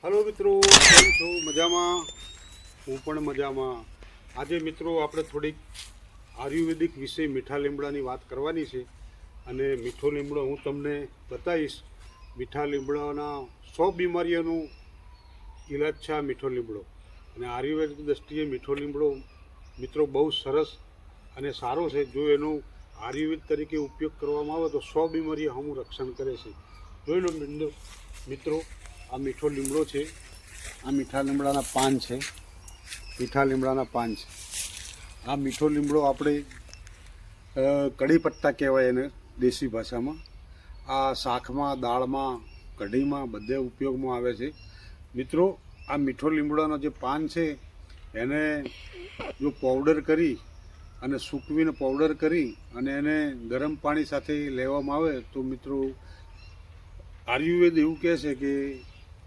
Hello मित्रों, केम छो? मजामा? हूँ पण मजामा। आज मित्रों આપણે થોડીક આયુર્વેદિક વિશે મીઠા લીમડાની વાત કરવાની છે અને મીઠો લીમડો હું તમને બતાવીશ। મીઠા લીમડાના 100 બીમારીઓનો ઈલાજ છે આ મીઠો લીમડો અને આયુર્વેદિક દ્રષ્ટિએ મીઠો લીમડો મિત્રો બહુ સરસ અને સારો છે। જો એનો આયુર્વેદ તરીકે ઉપયોગ કરવામાં આવે તો 100 બીમારી હમું રક્ષણ કરે છે। જોઈ લો મિત્રો, આ મીઠો લીમડો છે। આ મીઠા લીમડાના પાન છે। મીઠા લીમડાના પાન છે। આ મીઠો લીમડો આપણે કઢી પત્તા કહેવાય એને દેશી ભાષામાં। આ શાકમાં, દાળમાં, કઢીમાં બધે ઉપયોગમાં આવે છે। મિત્રો, આ મીઠો લીમડાનો જે પાન છે એને જો પાવડર કરી અને સૂકવીને પાવડર કરી અને એને ગરમ પાણી સાથે લેવામાં આવે તો મિત્રો આયુર્વેદ એવું કહે છે કે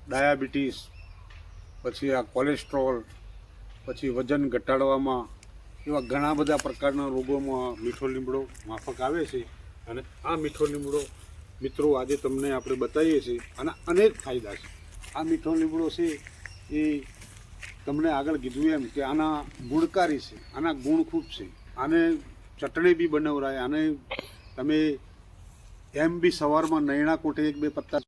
ડાયાબિટીસ, પછી આ કોલેસ્ટ્રોલ, પછી વજન ઘટાડવામાં એવા ઘણા બધા પ્રકારના રોગોમાં મીઠો લીમડો માફક આવે છે। અને આ મીઠો લીમડો મિત્રો આજે તમને આપણે બતાવીએ છીએ અને અનેક ફાયદા છે। આ મીઠો લીમડો છે એ તમને આગળ કીધું એમ કે આના ગુણકારી છે, આના ગુણ ખૂબ છે। આને ચટણી બી બનાવરાય, આને તમે એમ બી સવારમાં નૈણા કોઠે 1-2 પત્તા